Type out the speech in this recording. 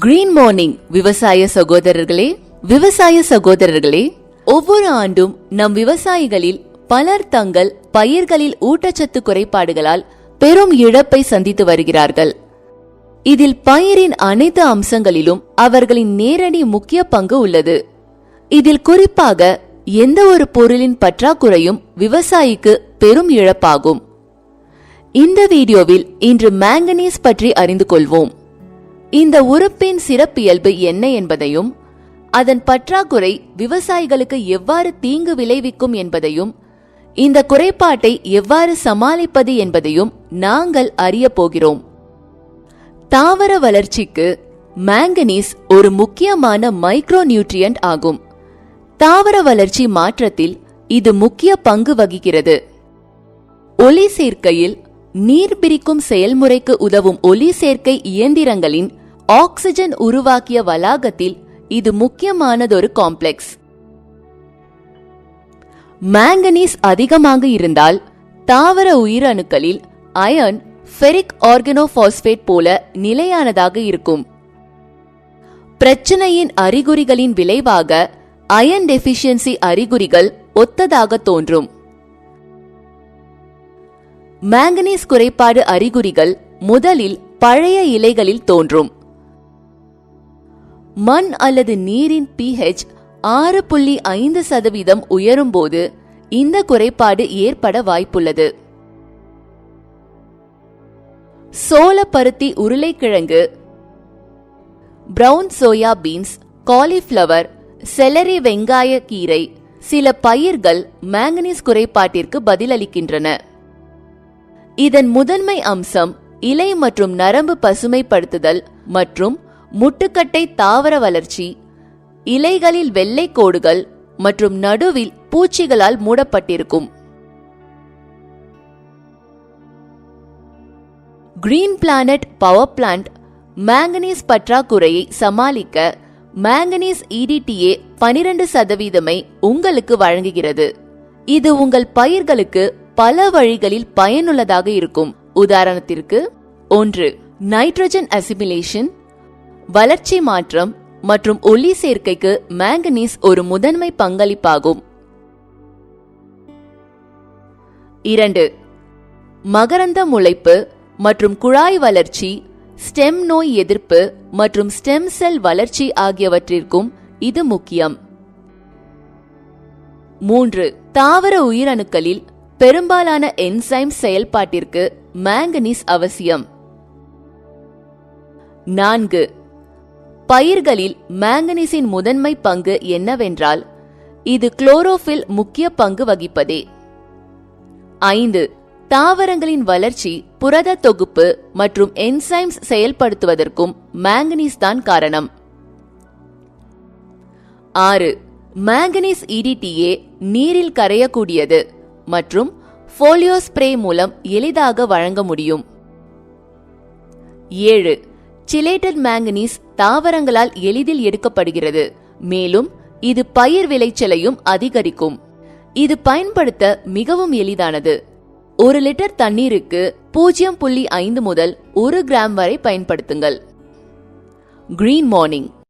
Green morning விவசாய சகோதரர்களே, ஒவ்வொரு ஆண்டும் நம் விவசாயிகளில் பலர் தங்கள் பயிர்களில் ஊட்டச்சத்து குறைபாடுகளால் பெரும் இழப்பை சந்தித்து வருகிறார்கள். இதில் பயிரின் அனைத்து அம்சங்களிலும் அவர்களின் நேரடி முக்கிய பங்கு உள்ளது. இதில் குறிப்பாக எந்த ஒரு பொருளின் பற்றாக்குறையும் விவசாயிக்கு பெரும் இழப்பாகும். இந்த வீடியோவில் இன்று மாங்கனீஸ் பற்றி அறிந்து கொள்வோம். இந்த உறுப்பின் சிறப்பியல்பு என்ன என்பதையும், அதன் பற்றாக்குறை விவசாயிகளுக்கு எவ்வாறு தீங்கு விளைவிக்கும் என்பதையும், இந்த குறைபாட்டை எவ்வாறு சமாளிப்பது என்பதையும் நாங்கள் அறிய போகிறோம். தாவர வளர்ச்சிக்கு மாங்கனீஸ் ஒரு முக்கியமான மைக்ரோ நியூட்ரியன்ட் ஆகும். தாவர வளர்ச்சி மாற்றத்தில் இது முக்கிய பங்கு வகிக்கிறது. ஒளி சேர்க்கையில் நீர் பிரிக்கும் செயல்முறைக்கு உதவும் ஒளி சேர்க்கை இயந்திரங்களின் ஆக்சிஜன் உருவாக்கிய வளாகத்தில் இது முக்கியமானதொரு காம்ப்ளெக்ஸ். மாங்கனீஸ் அதிகமாக இருந்தால் தாவர உயிரணுக்களில் அயர்ன் ஃபெரிக் ஆர்கனோபாஸ்பேட் போல நிலையானதாக இருக்கும். பிரச்சனையின் அறிகுறிகளின் விளைவாக அயர்ன் டெஃபிஷியன்சி அறிகுறிகள் ஒத்ததாக தோன்றும். மாங்கனீஸ் குறைபாடு அறிகுறிகள் முதலில் பழைய இலைகளில் தோன்றும். மண் அல்லது நீரின் pH 6.5% உயரும்போது இந்த குறைபாடு ஏற்பட வாய்ப்புள்ளது. சோளப்பருத்தி, உருளைக்கிழங்கு, brown soya beans, cauliflower, salary, வெங்காய கீரை, சில பயிர்கள் மாங்கனீஸ் குறைபாட்டிற்கு பதிலளிக்கின்றன. இதன் முதன்மை அம்சம் இலை மற்றும் நரம்பு பசுமைப்படுத்துதல் மற்றும் முட்டுக்கட்டை தாவர வளர்ச்சி. இலைகளில் வெள்ளை கோடுகள் மற்றும் நடுவில் பூச்சிகளால் மூடப்பட்டிருக்கும். Green planet power plant manganese பற்றாக்குறையை சமாளிக்க மாங்கனீஸ் EDTA 12% உங்களுக்கு வழங்குகிறது. இது உங்கள் பயிர்களுக்கு பல வழிகளில் பயனுள்ளதாக இருக்கும். உதாரணத்திற்கு, 1. நைட்ரஜன் அசிமிலேஷன், வளர்ச்சி மாற்றம் மற்றும் ஒளி சேர்க்கைக்கு மாங்கனீஸ் ஒரு முதன்மை பங்களிப்பாகும். 2. மகரந்த முளைப்பு மற்றும் குழாய் வளர்ச்சி, ஸ்டெம் நோய் எதிர்ப்பு மற்றும் ஸ்டெம் செல் வளர்ச்சி ஆகியவற்றிற்கும் இது முக்கியம். 3. தாவர உயிரணுக்களில் பெரும்பாலான என்சைம் செயல்பாட்டிற்கு மாங்கனீஸ் அவசியம். 4. பயிர்களில் மாங்கனீஸின் முதன்மை பங்கு என்னவென்றால் இது குளோரோஃபில் முக்கிய பங்கு வகிப்பதே. 5. தாவரங்களின் வளர்ச்சி, புரத தொகுப்பு மற்றும் என்சைம்ஸ் செயல்படுத்துவதற்கும் மாங்கனீஸ் தான் காரணம். 6. மாங்கனீஸ் EDTA நீரில் கரையக்கூடியது மற்றும் ஃபோலியோ ஸ்ப்ரே மூலம் எளிதாக வழங்க முடியும். 7. சிலேட்டட் மாங்கனீஸ் தாவரங்களால் எளிதில் எடுக்கப்படுகிறது, மேலும் இது பயிர் விளைச்சலையும் அதிகரிக்கும். இது பயன்படுத்த மிகவும் எளிதானது. 1 லிட்டர் தண்ணீருக்கு 0.5 முதல் 1 கிராம் வரை பயன்படுத்துங்கள். Green morning.